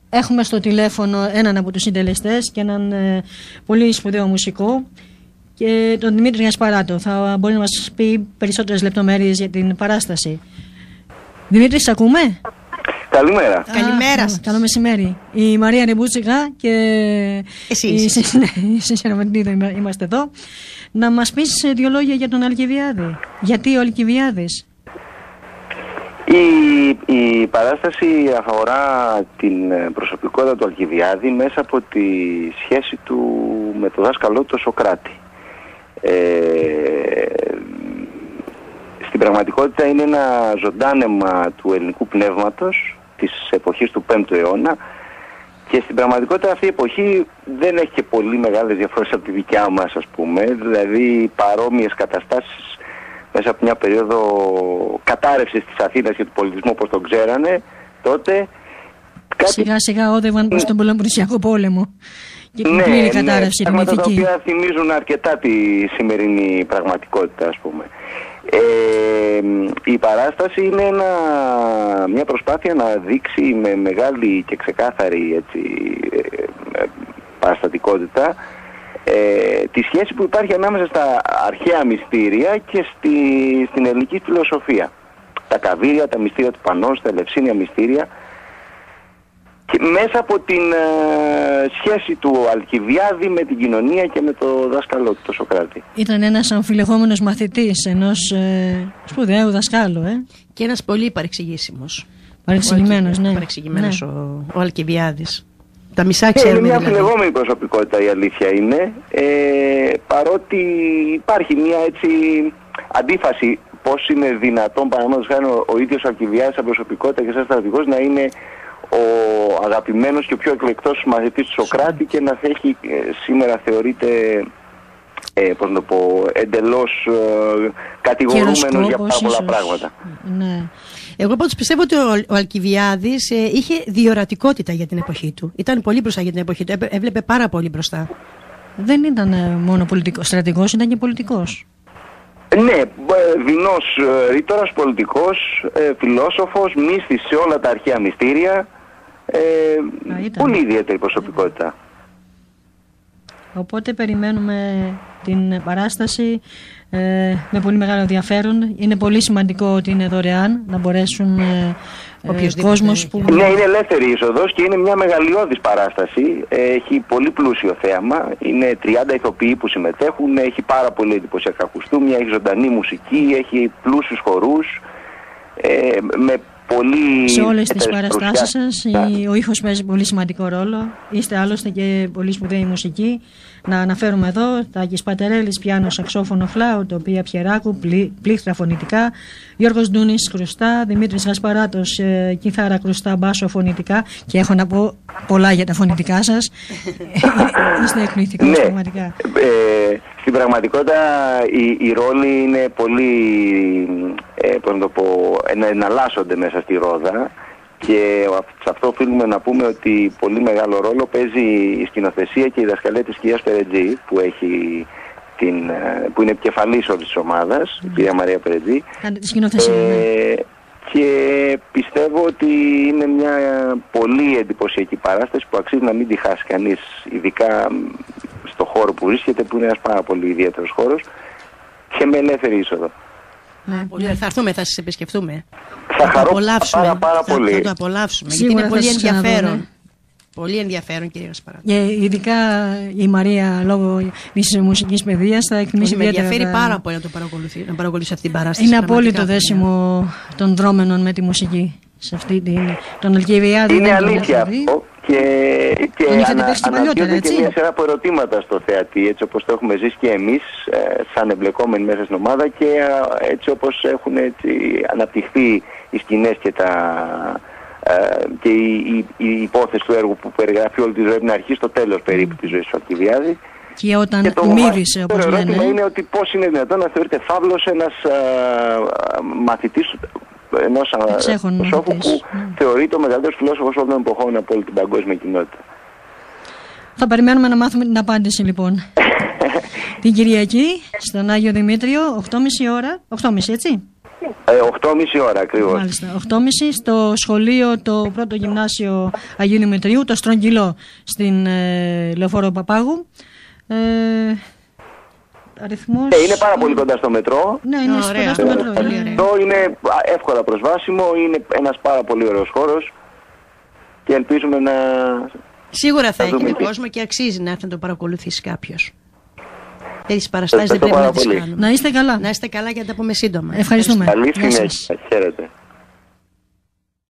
Έχουμε στο τηλέφωνο έναν από τους συντελεστές και έναν πολύ σπουδαίο μουσικό, και τον Δημήτρη Γασπαράτο. Θα μπορεί να μας πει περισσότερες λεπτομέρειες για την παράσταση. Δημήτρη, σ' ακούμε? Καλημέρα. Καλημέρα. Καλό μεσημέρι. Η Μαρία Ρεμπούτσικα και η Σινσιαραμεντίδο είμαστε εδώ. Να μας πεις δύο λόγια για τον Αλκιβιάδη. Γιατί ο Αλκιβιάδης? Η παράσταση αφορά την προσωπικότητα του Αλκιβιάδη μέσα από τη σχέση του με το δάσκαλό του Σοκράτη. Στην πραγματικότητα είναι ένα ζωντάνεμα του ελληνικού πνεύματος της εποχής του 5ου αιώνα, και στην πραγματικότητα αυτή η εποχή δεν έχει και πολύ μεγάλες διαφορές από τη δικιά μας, ας πούμε. Δηλαδή παρόμοιες καταστάσεις μέσα από μια περίοδο κατάρρευσης της Αθήνας και του πολιτισμού όπως τον ξέρανε τότε. Σιγά σιγά όδευαν προς τον Πελοποννησιακό πόλεμο και την πλήρη κατάρρευση ερμηνευτική. τα οποία θυμίζουν αρκετά τη σημερινή πραγματικότητα, ας πούμε. Η παράσταση είναι μια προσπάθεια να δείξει με μεγάλη και ξεκάθαρη παραστατικότητα τη σχέση που υπάρχει ανάμεσα στα αρχαία μυστήρια και στην ελληνική φιλοσοφία. Τα καβύρια, τα μυστήρια του Πανός, τα ελευσίνια μυστήρια, και μέσα από την σχέση του Αλκιβιάδη με την κοινωνία και με το δάσκαλό του, το Σοκράτη. Ήταν ένας αμφιλεγόμενος μαθητής ενός σπουδαίου δασκάλου. Και ένας πολύ παρεξηγήσιμος. Παρεξηγημένος, ναι. Παρεξηγημένος ο Αλκιβιάδης. Τα μισά ξέρουμε. Είναι μια δηλαδή αμφιλεγόμενη προσωπικότητα, η αλήθεια είναι. Παρότι υπάρχει μια αντίφαση. Πώς είναι δυνατόν, παραδείγματος χάρη, ο ίδιος ο Αλκιβιάδης σαν προσωπικότητα και σαν στρατηγός να είναι ο αγαπημένος και ο πιο εκλεκτός μαθητής του Σοκράτη και να έχει σήμερα θεωρείται εντελώς κατηγορούμενος για πάρα πολλά πράγματα. Ναι. Εγώ πάντως πιστεύω ότι ο Αλκιβιάδης είχε διορατικότητα για την εποχή του. Ήταν πολύ μπροστά για την εποχή του. Έβλεπε πάρα πολύ μπροστά. Δεν ήταν μόνο στρατηγός, ήταν και πολιτικός. Ναι, δεινός ρήτορας, πολιτικός, φιλόσοφος, μύστης σε όλα τα αρχαία μυστήρια. Πολύ ιδιαίτερη προσωπικότητα. Οπότε περιμένουμε την παράσταση με πολύ μεγάλο ενδιαφέρον. Είναι πολύ σημαντικό ότι είναι δωρεάν, να μπορέσουν κόσμος που... Ναι, είναι ελεύθερη είσοδος και είναι μια μεγαλειώδης παράσταση. Έχει πολύ πλούσιο θέαμα. Είναι 30 ηθοποιοί που συμμετέχουν. Έχει πάρα πολύ εντυπωσιακά κουστούμια. Έχει ζωντανή μουσική. Έχει πλούσιους χορούς. Με πολύ... Σε όλες τις παραστάσεις σας ο ήχος παίζει πολύ σημαντικό ρόλο. Είστε άλλωστε και πολύ σπουδαίοι μουσικοί. Να αναφέρουμε εδώ Τάκης Πατερέλης, πιάνο, σαξόφωνο, φλάουτ, οποία Πιεράκου, πλήκτρα φωνητικά, Γιώργος Ντούνης κρουστά, Δημήτρης Γασπαράτος κιθάρα, κρουστά, μπάσο, φωνητικά, και έχω να πω πολλά για τα φωνητικά σας. Είστε εκπληκτικός, πραγματικά. Στην πραγματικότητα οι ρόλοι είναι πολύ, εναλλάσσονται μέσα στη ρόδα, και σε αυτό οφείλουμε να πούμε ότι πολύ μεγάλο ρόλο παίζει η σκηνοθεσία και η διδασκαλία της κυρίας Περετζή, που είναι επικεφαλής όλης της ομάδας, η κυρία Μαρία Περετζή. Κάντε τη σκηνοθεσία. Και πιστεύω ότι είναι μια πολύ εντυπωσιακή παράσταση που αξίζει να μην τη χάσει κανείς, ειδικά στο χώρο που βρίσκεται, που είναι ένας πάρα πολύ ιδιαίτερος χώρος και με ελεύθερη είσοδο. Θα έρθουμε, θα σας επισκεφτούμε. Θα χαρώ πάρα πολύ. Θα το απολαύσουμε, σίγουρα, γιατί είναι πολύ ενδιαφέρον. Ναι. Πολύ ενδιαφέρον, κυρία Γασπαράτου. Ειδικά η Μαρία, λόγω της μουσικής παιδείας, θα εκτιμήσει ιδιαίτερα. Με ενδιαφέρει πάρα πολύ να παρακολουθήσω αυτή την παράσταση. Είναι απόλυτο δέσιμο των δρόμενων με τη μουσική. Σε αυτή τον Αλκιβιάδη. Είναι αλήθεια αυτό. Και αναδύονται και μια σειρά από ερωτήματα στο θεατή, έτσι όπως το έχουμε ζήσει και εμείς σαν εμπλεκόμενοι μέσα στην ομάδα, και έτσι όπως έχουν αναπτυχθεί οι σκηνές και η υπόθεση του έργου που περιγράφει όλη τη ζωή, να αρχίσει στο τέλος περίπου της ζωής του Αλκιβιάδη. Και όταν μύρισε, όπως λένε. Το ερώτημα είναι ότι πώς είναι δυνατόν να θεωρείται φαύλος ένας μαθητής ενός φιλόσοφου που θεωρείται ο μεγαλύτερος φιλόσοφος όλων των εποχών από όλη την παγκόσμια κοινότητα. Θα περιμένουμε να μάθουμε την απάντηση, λοιπόν. Την Κυριακή στον Άγιο Δημήτριο, 8.30 ώρα. 8.30, έτσι. 8.30 ώρα ακριβώς. Μάλιστα, 8.30 στο σχολείο, το πρώτο γυμνάσιο Αγίου Δημητρίου, το Στρογγυλό, στην Λεωφόρο Παπάγου. Αριθμός... είναι πάρα πολύ κοντά στο μετρό. Ναι, είναι κοντά στο μετρό. Αυτό είναι εύκολα προσβάσιμο, είναι ένας πάρα πολύ ωραίος χώρος και ελπίζουμε να... Σίγουρα θα έχει κόσμο και αξίζει να έρθει να το παρακολουθήσει κάποιος. Τις παραστάσεις δεν πρέπει να τις κάνουμε. Να είστε καλά. Να είστε καλά και να τα πούμε σύντομα. Ευχαριστούμε. Καλή συνέχεια. Χαίρετε.